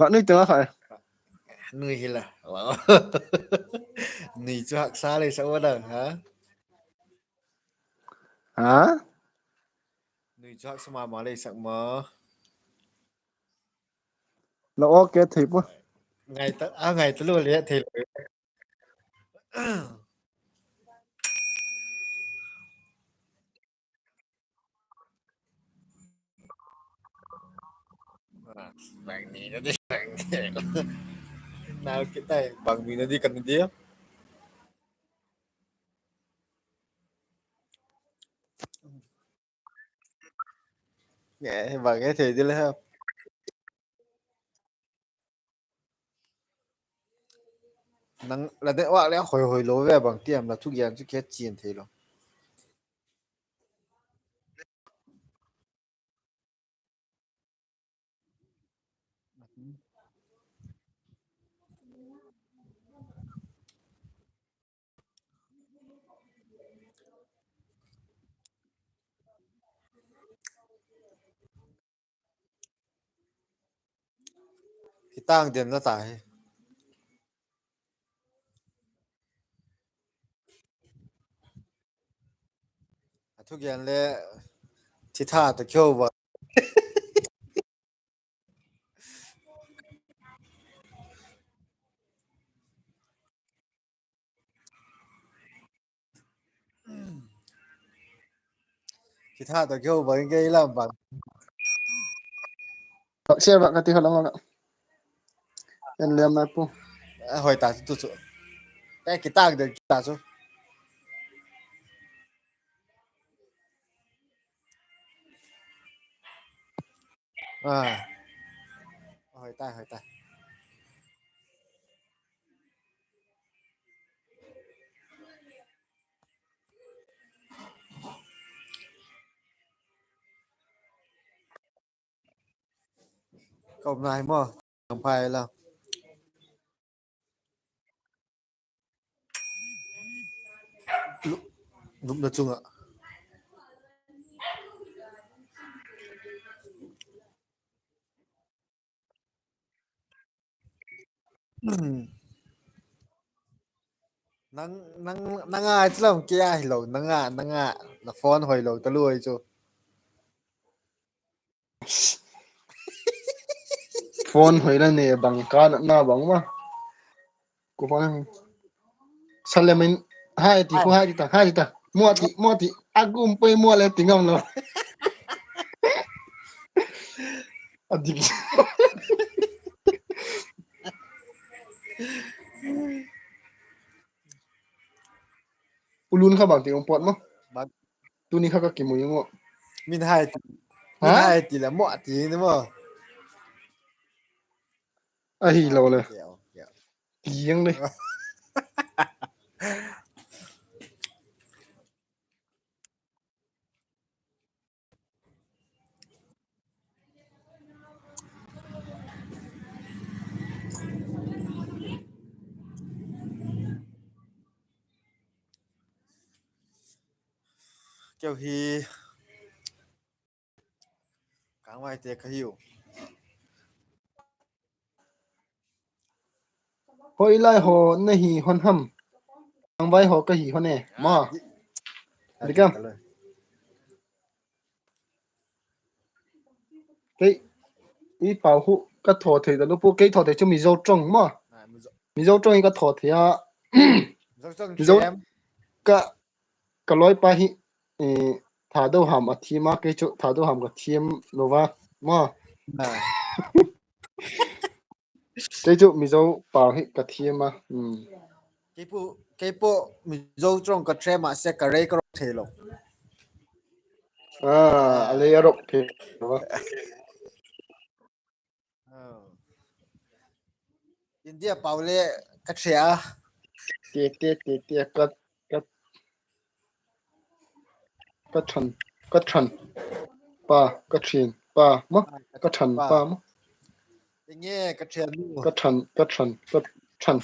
Bạn nước tiếng phải. Người hi là wow. Nì cho hạc xa lên sao đâu hả? Hả? Nì cho hạc sao mà lên sao mà Nó ok thì quá. ngày tới luôn đấy thì bạn này nó đi bạn nào cái tay bằng mình nó đi cần đi nghe và nghe thì đi lên không nắng là đấy hoặc lẽ hồi hồi lối về bằng tiệm là thuốc giang chứ kết chiên thì rồi thì tăng tiền nó tải thuốc giang lẽ thì tha tự kêu vào thì tha tự kêu vào cái làm bằng Bạn xe bạn cái tiếng lắm ạ. Em liam này po. hồi ta tụt cái tăng được ta số à hồi ta cộng này mà không phải là lúc nói chung ạ nang ai chứ làm kia ai lẩu nang à là phone hồi lẩu ta lui chứ Phone hồi là nè bằng cá na bằng mà. Cô phone Salamin hai thì ta. Mua thì agum pe mua le tingam lo. Adik. Ulun ka bang tingam pot mo. bạn Tu ni ka kimu yung. min Hả? hai tỷ là mọi tỷ đúng không Ai lo le. kẹo kẹo Tiếng đi. kẹo hi cả ngoài tiệc cái hiểu Hoi lai ho na hi hon ham. Ang bai ho ka hi hon e. à Ma. à Đi đi cam. cả lời Cái ý bảo hộ cái thổ thì là lúc cái thổ thì cho mình dâu trồng mà à mình dâu trồng cái thổ thì à dòng dòng mình dâu xem cái cái lối ba hi ừ, thả đâu hàm ở thì mà cái chỗ thả đâu hàm cái thiêm nova mà à cái chỗ mình dâu bảo hi cái thiêm mà cái bộ mình dâu trong cái tre mà sẽ cái cái thế lộc à à lấy ở rộng thì nova India bảo lệ cái tre à tê cái cái trần ba cái truyền ba mất cái cái trần ba ba mất nghe cái tre nu cái trần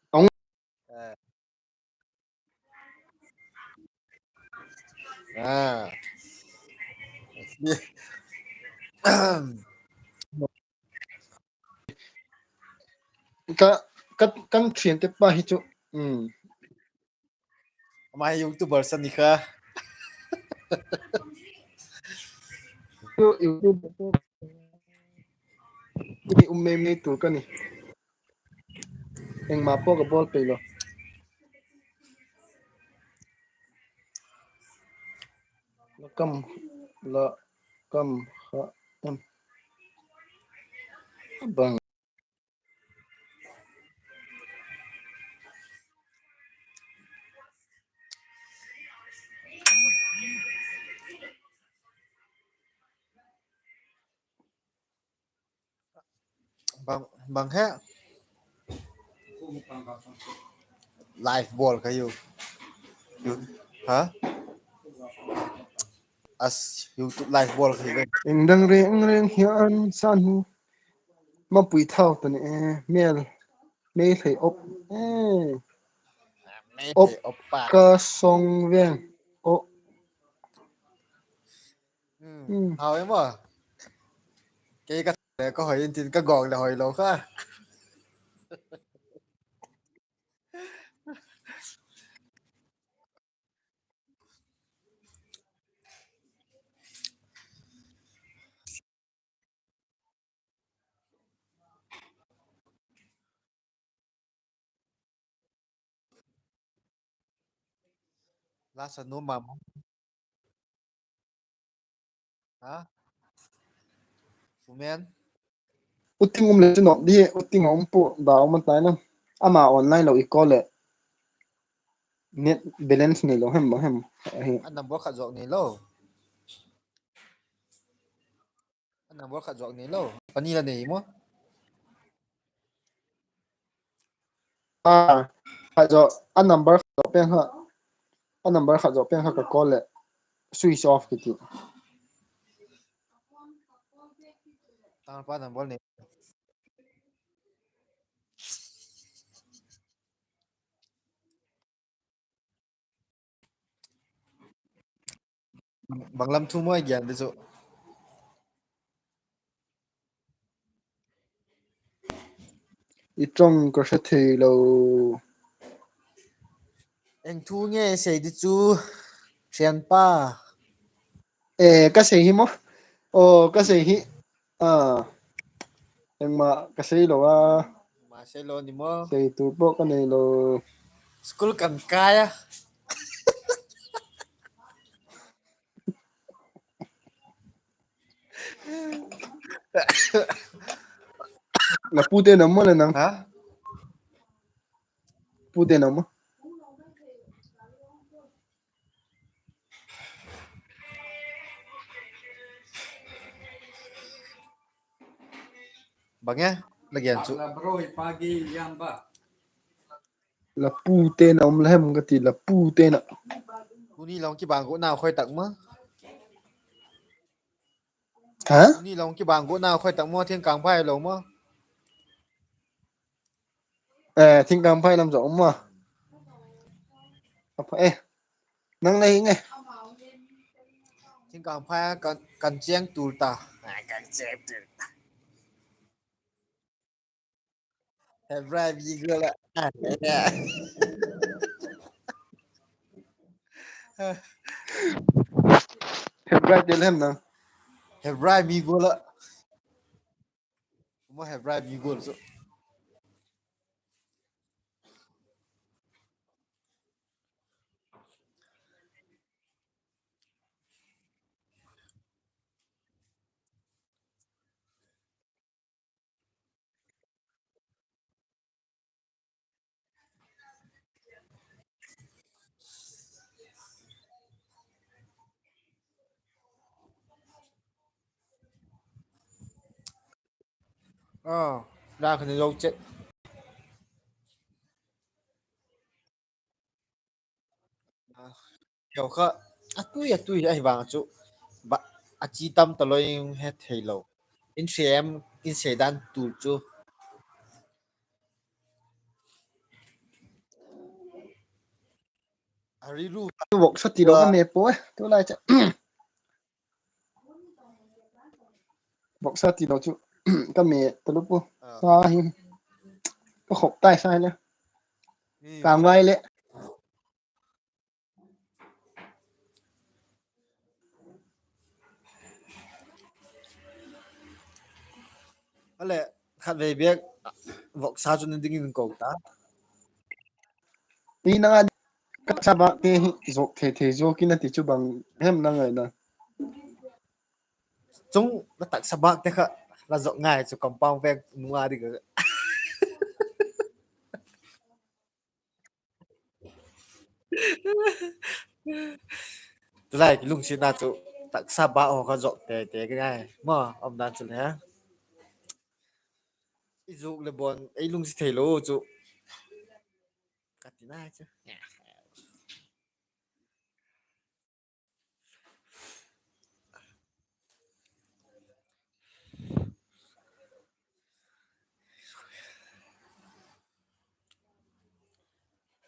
ông à kan thian te pa hi chu mai youtuber san ni kha YouTube me tu kani eng ma po ka bol pe lo kam la kam ha tam bang bang he live ball kayo ha as YouTube live ball kayo eng dang reng hian san hu ma pui thao tani mel me thei op mấy op thầy oppa ka song veng o hào em à cái có hỏi tin cái gòn là hỏi lâu ha lá sân núm mầm hả phụ men uting le no di uting pu daw man tai na ama online lo i call net balance ni lo hem anh nằm bó khát giọng này lâu anh nằm bó khát giọng này lâu anh đi là này mà ha jo a number kha pen ha a number kha jo pen ha ka call switch off ki ti tao pa nằm bó này bằng lâm thu mới giản đấy rồi I trong ko se thei lo anh thu nghe sẽ đi chú xem pa ka se hi mo o ka se hi à eng ma ka se lo wa mà sẽ lo đi mà se tu po ka nei lo school cần cai á na pu te na mo le nang hả pu te na mo bằng nhá là giản chú la pu te na le hem ga ti la pu te na cú ni lòng cái bàn gỗ nào khơi tặng mà ha cú ni lòng cái bàn gỗ nào khơi tặng mà thiên càng phải lòng mà thing kam phai lam zo mo nang nei nge thiên càng phải cần cần chiang tù ta cần chiang tù have right gì cơ là heb right de hem na have right mi cơ là mà have right mi cơ rồi ra cái này đâu chết hiểu khá à tôi ai vàng chú bạn à chỉ tâm tao lôi hết thầy lâu in xem in sẽ đan tù chú à ri ru tu bok sa ti lo ka và me po tu lai cha bok sa ti lo chu ka me tu lu po sa hi có khóc tai sai nữa Ni càng vai lệ ale khat ve biak vok sa chu ding in ko ta đi na cắt sa bạc tê dọc thể dọc kia thì chú bằng hem năng người nè chung na tak sabak te kha la zok ngai chu compound vek mua đi cái lại cái lung xin na chu tak sabak ho kha zok te cái ngai mà ông dan chu ha i zuk le bon ai lung si thelo chu katina chu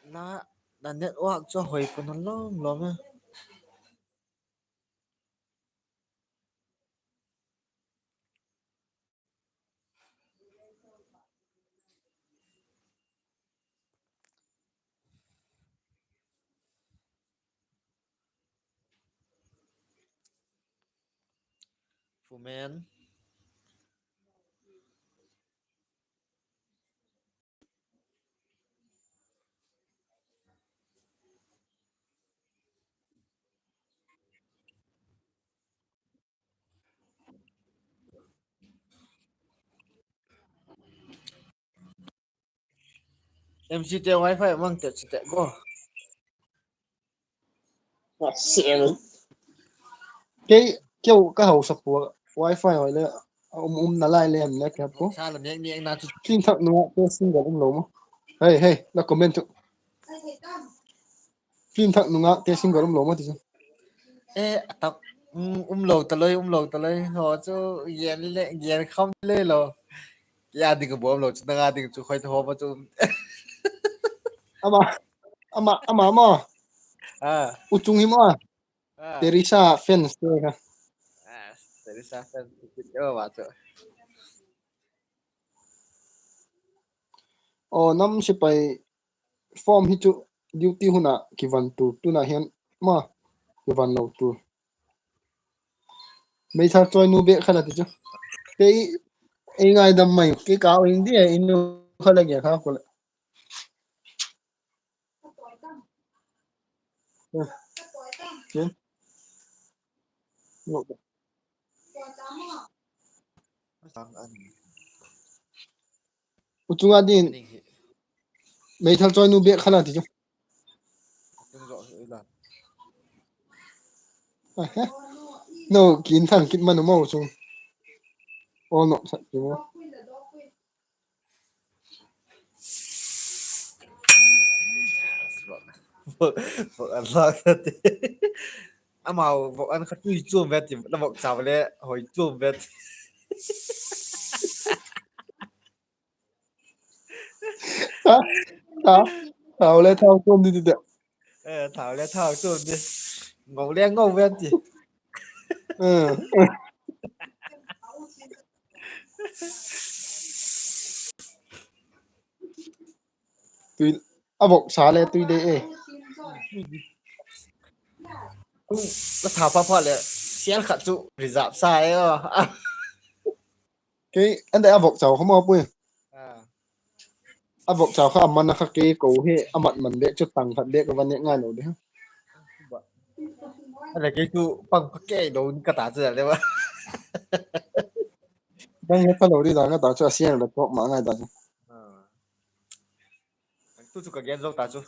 na na network cho hồi ko nó long long á phụ men em chỉ te wifi mang te chỉ te go xem cái hậu sập của wifi hỏi là nà lại lên nè cái vok bố sa là nhẹ na chu phim thật nữa tôi xin gặp ông lỗ mà hey hey là comment tu phim thật nữa tôi xin gặp ông lỗ mà thì sao e tak lo ta loi ho chu yen le yen khom le lo ya đi cái bom lo chu na đi chu khoi ho ma chu ama ama à ucung him à à Teresa fans tuh kan à dari sa kan oh wa chu oh nam si pai form hi chu duty huna kivan tu na hian ma kivan lo tu mấy thằng chơi nu bê khá là chứ cái ngày đâm mày cái cáo in đi in nu khá là ghê khác rồi chứ sang an chúng ta đi ani hi mấy thằng chơi nu bê khá là chứ tung ro la no kín thằng kín mà nó mau chung ô nó thật chứ vok an la ta te amao vok an kha tu chuom vet la vok chaw le hoi chuom vet hả thảo thảo lên thao tôm đi đi đi thảo le thảo chuom đi ngầu le ngầu vet ti ừ tùy à vọc xá lên tùy đấy la thảo pa pa le sian kha chu reserve sai cái anh đây à vọc cháu không mau bui à à vọc cháu khá mà nó khá cái cổ hệ à mặt mình để chút tăng thật để cái vấn đề ngay nào đấy ada ke tu pang pakai do ka ta zhe le ba đang hết phải lâu đi rồi nó tạo cho xe là có mà ngay tạo tu chu ka gen zo ta chu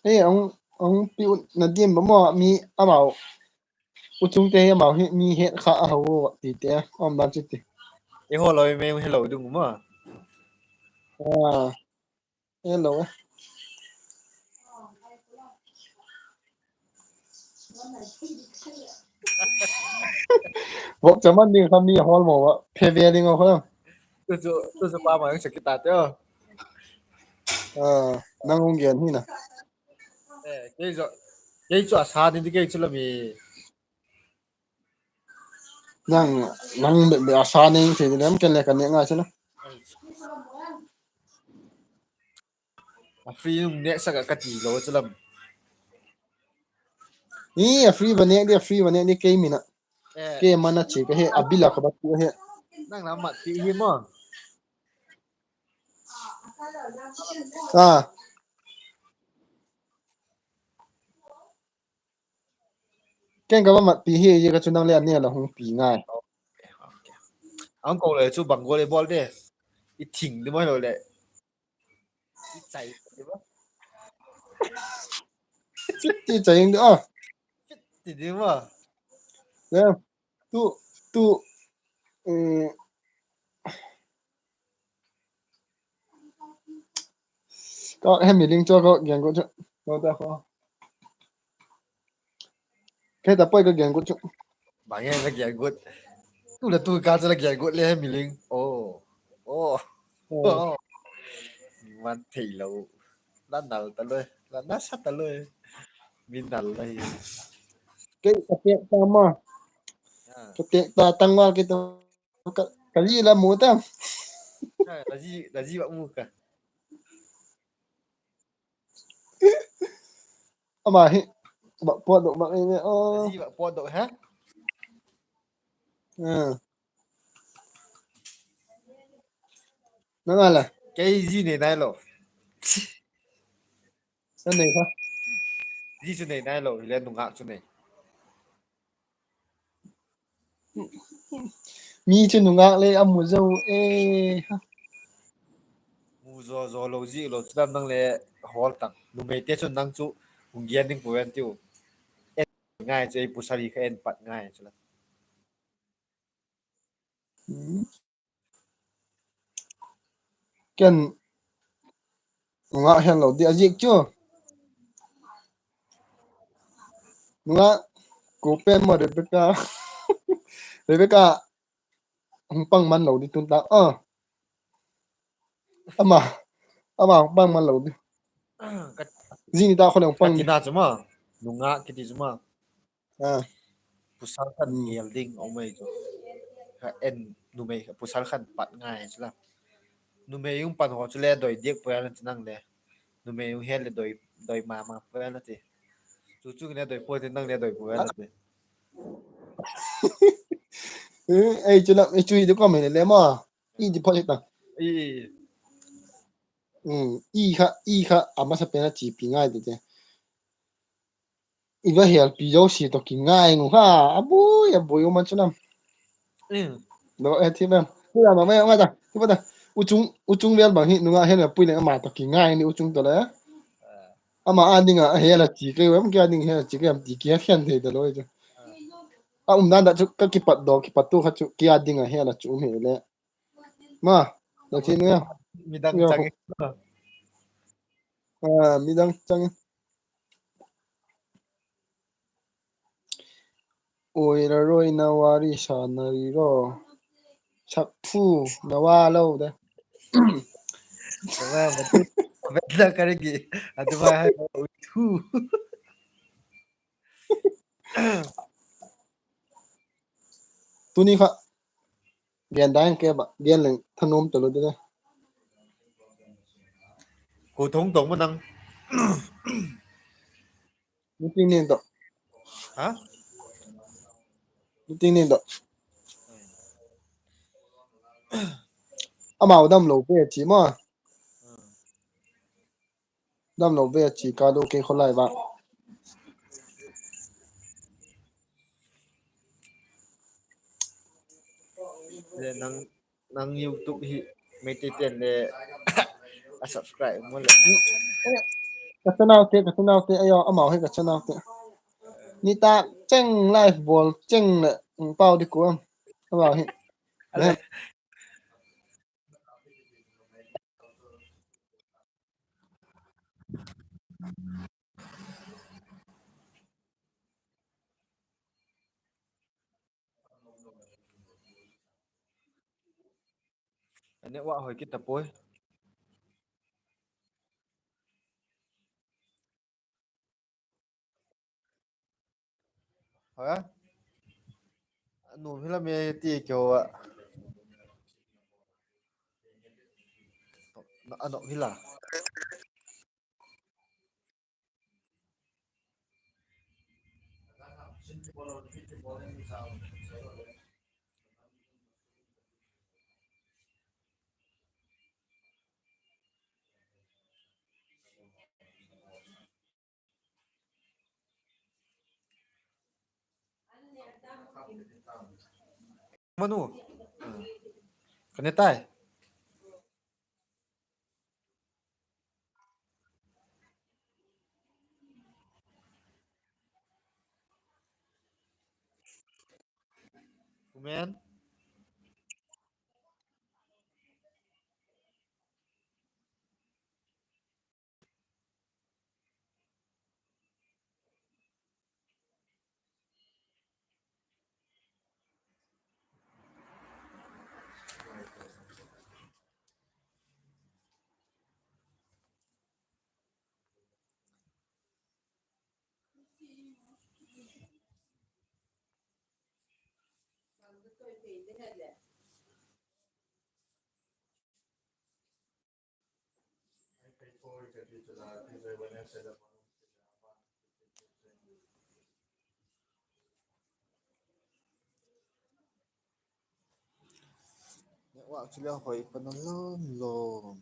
ê ông piu là điểm bấm mò mi à bảo u chung te à bảo mi hết khá à hậu tí te ông đang chết tí e ho loi me hello dung ma à hello vợ chấm ăn đi không đi hall mà vợ phê về đi ngồi không tu chu pa ma se ki ta te năng ông kiến hi nè ke zo ke chu sa ni ke chu la mi nang be asa ning thi nem ken le kan nga chana free ne saka kati lo chulam ni free bane ni ke mina eh ke mana che ke he abila ka ba tu he nang na mat ti hi mo à ken ka ba mat pi hi ye ka chunang le an ne la hung pi ngai ang ko le chu bang go le bol de i thing de mo lo le i chai de ba ti chai de à ti de mo nè tu tu um có hem mi ling cho có gen go chu có ta có ke ta poi ka gen go chu bang ye la gyan gut tu la tu ka cha la gyan gut le mi ling oh oh oh man thei lo la nal ta le la na sat ta le min nal lai ke ka te ta ma à ka te ta tang wa ke to ka li la mu ta là gì bạn mua cả ama hi ba po do ba ne o là gì bạn po đội hát à nó là cái gì này này lo cái này thôi gì chỗ này này lo lên đồng ngạo chỗ này mi chu nu nga le amu zo e mu zo zo lo gì lo chỗ đang le hall tặng nu mấy tết chỗ đang chỗ hùng yên đinh của em tiêu ngay chơi pusari cái em bắt ngay chỗ là ken nga hen lo di ajik chu nga ko pen mo Rebecca hung pang man lo di tun ta ama hung pang man lo di cắt zini ta khole hung cắt pang di tina chỗ mà nu ngạ cái gì chỗ mà à pusar kan gelding ông mày chỗ en nu mấy pusar kan bắt ngay chỗ là nu mấy yung pan ho chỗ le đôi điếc bữa ăn chỗ năng le nu mấy yung hen le đôi mà bữa ăn thì chú chú cái đôi po thì năng le đôi bữa ăn thì ai chu la ai chu di ko me le mo I di po ta ý i kha ama sa pena chi pi ngai de i va hel pi zo si to ki ngai ngu ha abu yo man chunam ừ no e thi mem tu la ma me nga ta tu pa ta u chung vel bang hi nu nga hen pui le ma to ki ngai ni u chung to le ama adinga hela chi ke wem kya ding hela chi ke am ti ke fian de de loi dan da chu ka ki pat do ki pat tu kha chu ki adinga hela chu me le ma da thi nu ya midang ya ho changi mi dang chang oiraroi na wari sanariro sakphu na wa lo de kama mati benda karigi aduma hai tu tuni kha gen dang ke ba gen leng thanom to lo de ko thong tong manang ni tin ne do ha ni tin ne do ama dam lo pe chi ma dam lo pe chi ka do ke kholai ba le nang nang youtube hi meti ten le a subscribe mo le ka chana te ayo ama he ka chana te ni ta cheng live ball cheng le pau di ko ama he ale ane wa hoi kita poi ha Nu hila me ti kyo wa. Ano hila. Manu. Kanetai. Kumen. Wak sila hoi panalom lom.